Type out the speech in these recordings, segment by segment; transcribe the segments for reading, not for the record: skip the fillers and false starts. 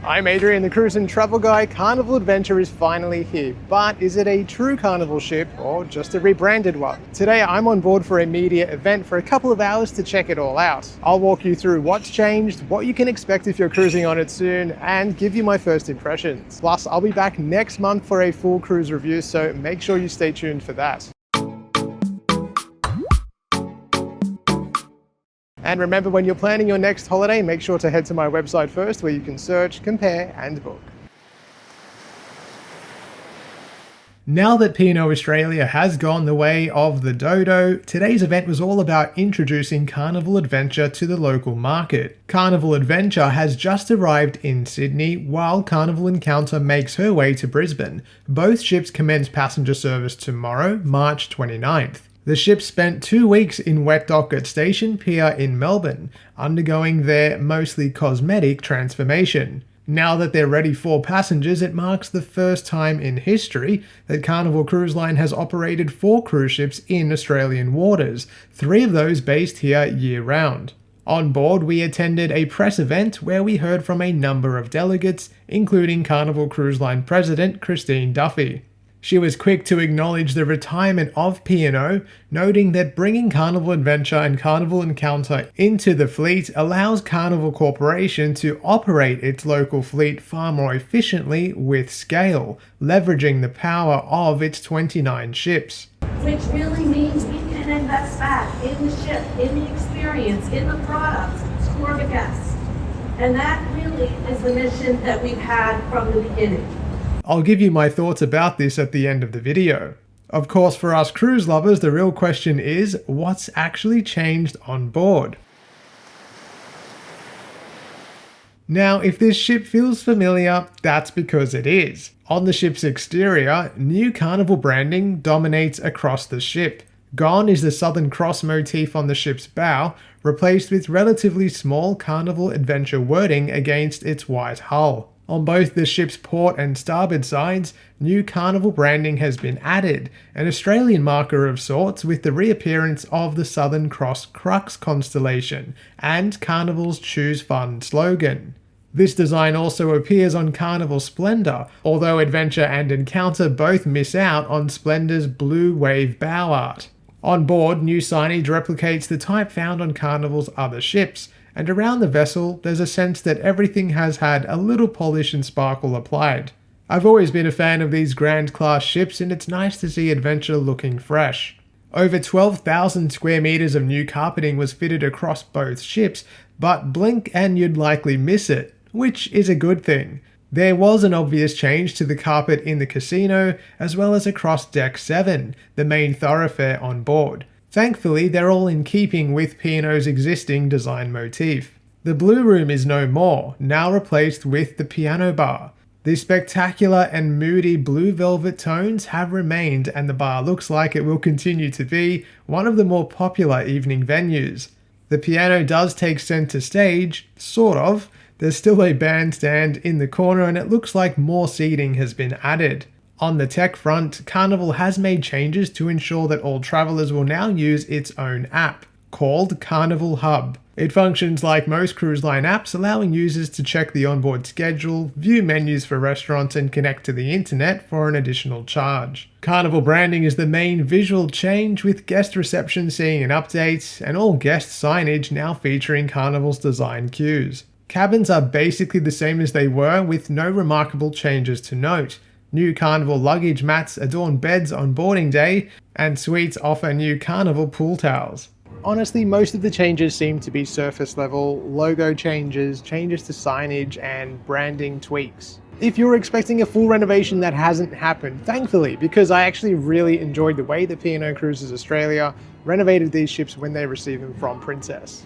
I'm Adrian, the cruise and travel guy. Carnival Adventure is finally here, but is it a true Carnival ship or just a rebranded one? Today I'm on board for a media event for a couple of hours to check it all out. I'll walk you through what's changed, what you can expect if you're cruising on it soon, and give you my first impressions. Plus, I'll be back next month for a full cruise review, so make sure you stay tuned for that. And remember, when you're planning your next holiday, make sure to head to my website first where you can search, compare, and book. Now that P&O Australia has gone the way of the dodo, today's event was all about introducing Carnival Adventure to the local market. Carnival Adventure has just arrived in Sydney, while Carnival Encounter makes her way to Brisbane. Both ships commence passenger service tomorrow, March 29th. The ship spent 2 weeks in wet dock at Station Pier in Melbourne, undergoing their mostly cosmetic transformation. Now that they're ready for passengers, it marks the first time in history that Carnival Cruise Line has operated 4 cruise ships in Australian waters, 3 of those based here year-round. On board, we attended a press event where we heard from a number of delegates, including Carnival Cruise Line President Christine Duffy. She was quick to acknowledge the retirement of P&O, noting that bringing Carnival Adventure and Carnival Encounter into the fleet allows Carnival Corporation to operate its local fleet far more efficiently with scale, leveraging the power of its 29 ships. Which really means we can invest back in the ship, in the experience, in the products for the guests. And that really is the mission that we've had from the beginning. I'll give you my thoughts about this at the end of the video. Of course, for us cruise lovers, the real question is, what's actually changed on board? Now, if this ship feels familiar, that's because it is. On the ship's exterior, new Carnival branding dominates across the ship. Gone is the Southern Cross motif on the ship's bow, replaced with relatively small Carnival Adventure wording against its white hull. On both the ship's port and starboard sides, new Carnival branding has been added, an Australian marker of sorts with the reappearance of the Southern Cross Crux constellation and Carnival's Choose Fun slogan. This design also appears on Carnival Splendor, although Adventure and Encounter both miss out on Splendor's blue wave bow art. On board, new signage replicates the type found on Carnival's other ships, and around the vessel there's a sense that everything has had a little polish and sparkle applied. I've always been a fan of these grand class ships, and it's nice to see Adventure looking fresh. Over 12,000 square meters of new carpeting was fitted across both ships, but blink and you'd likely miss it, which is a good thing. There was an obvious change to the carpet in the casino, as well as across Deck 7, the main thoroughfare on board. Thankfully, they're all in keeping with P&O's existing design motif. The Blue Room is no more, now replaced with the piano bar. The spectacular and moody blue velvet tones have remained, and the bar looks like it will continue to be one of the more popular evening venues. The piano does take center stage, sort of. There's still a bandstand in the corner, and it looks like more seating has been added. On the tech front, Carnival has made changes to ensure that all travelers will now use its own app, called Carnival Hub. It functions like most cruise line apps, allowing users to check the onboard schedule, view menus for restaurants, and connect to the internet for an additional charge. Carnival branding is the main visual change, with guest reception seeing an update, and all guest signage now featuring Carnival's design cues. Cabins are basically the same as they were, with no remarkable changes to note. New Carnival luggage mats adorn beds on boarding day, and suites offer new Carnival pool towels. Honestly, most of the changes seem to be surface level, logo changes, changes to signage, and branding tweaks. If you're expecting a full renovation, that hasn't happened, thankfully, because I actually really enjoyed the way that P&O Cruises Australia renovated these ships when they received them from Princess.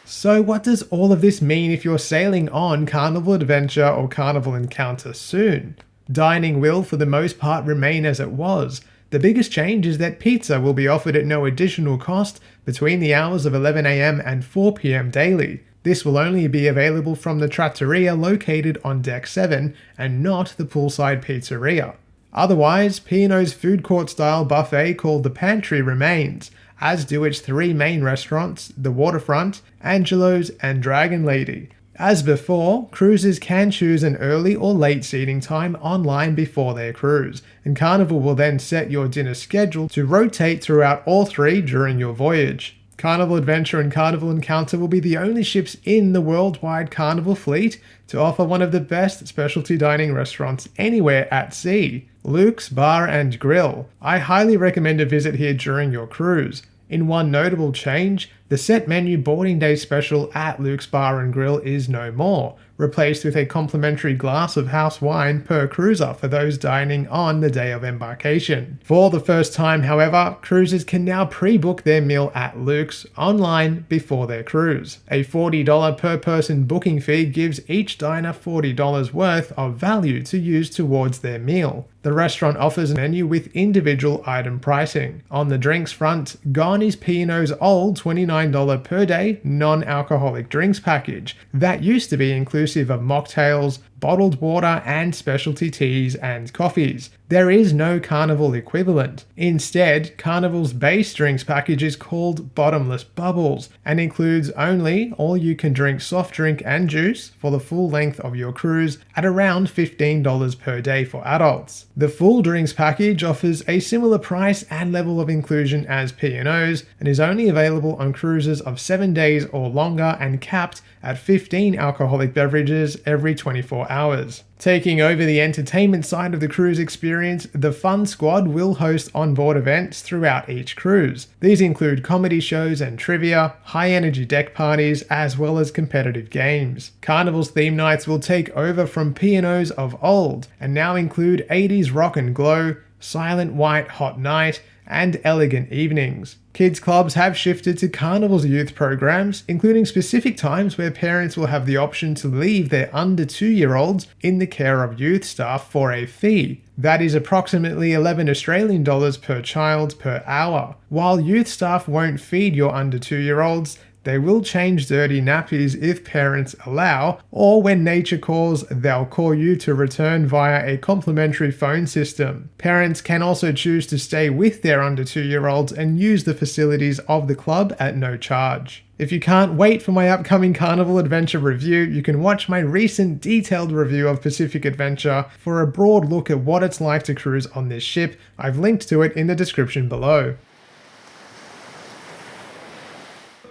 So what does all of this mean if you're sailing on Carnival Adventure or Carnival Encounter soon? Dining will, for the most part, remain as it was. The biggest change is that pizza will be offered at no additional cost between the hours of 11 AM and 4 PM daily. This will only be available from the trattoria located on Deck 7 and not the poolside pizzeria. Otherwise, P&O's food court style buffet called the Pantry remains. as do its 3 main restaurants, the Waterfront, Angelo's, and Dragon Lady. As before, cruisers can choose an early or late seating time online before their cruise, and Carnival will then set your dinner schedule to rotate throughout all 3 during your voyage. Carnival Adventure and Carnival Encounter will be the only ships in the worldwide Carnival fleet to offer one of the best specialty dining restaurants anywhere at sea, Luke's Bar and Grill. I highly recommend a visit here during your cruise. In one notable change, the set menu boarding day special at Luke's Bar and Grill is no more, replaced with a complimentary glass of house wine per cruiser for those dining on the day of embarkation. For the first time, however, cruisers can now pre-book their meal at Luke's online before their cruise. A $40 per person booking fee gives each diner $40 worth of value to use towards their meal. The restaurant offers a menu with individual item pricing. On the drinks front, gone is P&O's old $29 per day non-alcoholic drinks package. That used to be inclusive of mocktails, bottled water, and specialty teas and coffees. There is no Carnival equivalent. Instead, Carnival's base drinks package is called Bottomless Bubbles and includes only all-you-can-drink soft drink and juice for the full length of your cruise at around $15 per day for adults. The full drinks package offers a similar price and level of inclusion as P&O's and is only available on cruises of 7 days or longer and capped at 15 alcoholic beverages every 24 hours. Taking over the entertainment side of the cruise experience, the Fun Squad will host onboard events throughout each cruise. These include comedy shows and trivia, high-energy deck parties, as well as competitive games. Carnival's theme nights will take over from P&O's of old, and now include 80s rock and glow, silent white hot night, and elegant evenings. Kids clubs have shifted to Carnival's youth programs, including specific times where parents will have the option to leave their under 2-year-olds in the care of youth staff for a fee. That is approximately 11 Australian dollars per child per hour. While youth staff won't feed your under 2-year-olds, they will change dirty nappies if parents allow, or when nature calls, they'll call you to return via a complimentary phone system. Parents can also choose to stay with their under 2-year-olds and use the facilities of the club at no charge. If you can't wait for my upcoming Carnival Adventure review, you can watch my recent detailed review of Pacific Adventure for a broad look at what it's like to cruise on this ship. I've linked to it in the description below.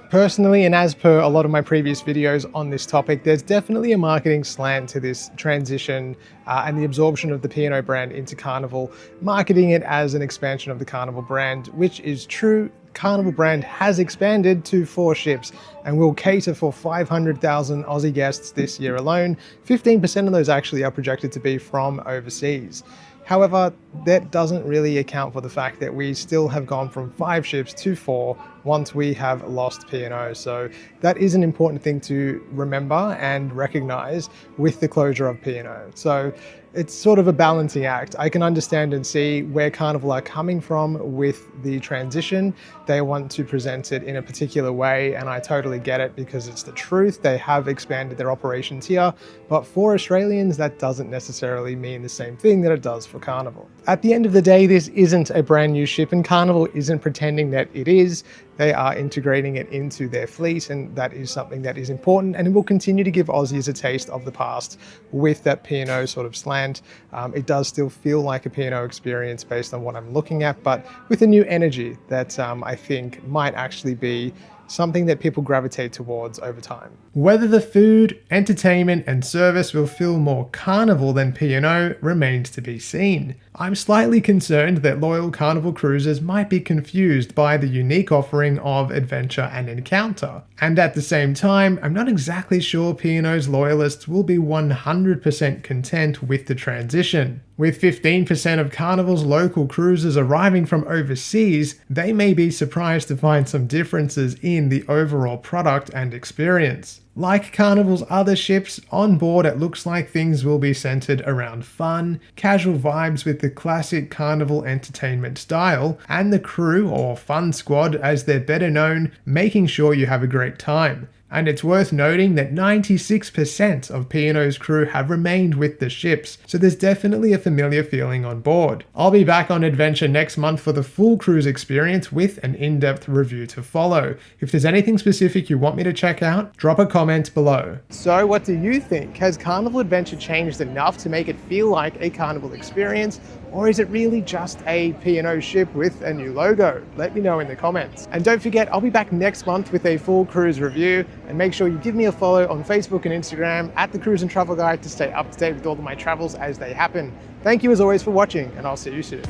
Personally, and as per a lot of my previous videos on this topic, there's definitely a marketing slant to this transition and the absorption of the P&O brand into Carnival, marketing it as an expansion of the Carnival brand, which is true. Carnival brand has expanded to 4 ships and will cater for 500,000 Aussie guests this year alone. 15% of those actually are projected to be from overseas. However, that doesn't really account for the fact that we still have gone from 5 ships to 4 once we have lost P&O. So that is an important thing to remember and recognize with the closure of P&O. So it's sort of a balancing act. I can understand and see where Carnival are coming from with the transition. They want to present it in a particular way, and I totally get it because it's the truth. They have expanded their operations here, but for Australians, that doesn't necessarily mean the same thing that it does for Carnival. At the end of the day, this isn't a brand new ship, and Carnival isn't pretending that it is. They are integrating it into their fleet, and that is something that is important, and it will continue to give Aussies a taste of the past with that P&O sort of slant. It does still feel like a P&O experience based on what I'm looking at, but with a new energy that I think might actually be something that people gravitate towards over time. Whether the food, entertainment, and service will feel more Carnival than P&O remains to be seen. I'm slightly concerned that loyal Carnival cruisers might be confused by the unique offering of Adventure and Encounter. And at the same time, I'm not exactly sure P&O's loyalists will be 100% content with the transition. With 15% of Carnival's local cruisers arriving from overseas, they may be surprised to find some differences in the overall product and experience. Like Carnival's other ships, on board it looks like things will be centered around fun, casual vibes with the classic Carnival entertainment style, and the crew, or Fun Squad as they're better known, making sure you have a great time. And it's worth noting that 96% of P&O's crew have remained with the ships, so there's definitely a familiar feeling on board. I'll be back on adventure next month for the full cruise experience with an in-depth review to follow. If there's anything specific you want me to check out, drop a comment below. So what do you think? Has Carnival Adventure changed enough to make it feel like a Carnival experience? Or is it really just a P&O ship with a new logo? Let me know in the comments. And don't forget, I'll be back next month with a full cruise review. And make sure you give me a follow on Facebook and Instagram at The Cruise and Travel Guide to stay up to date with all of my travels as they happen. Thank you as always for watching, and I'll see you soon.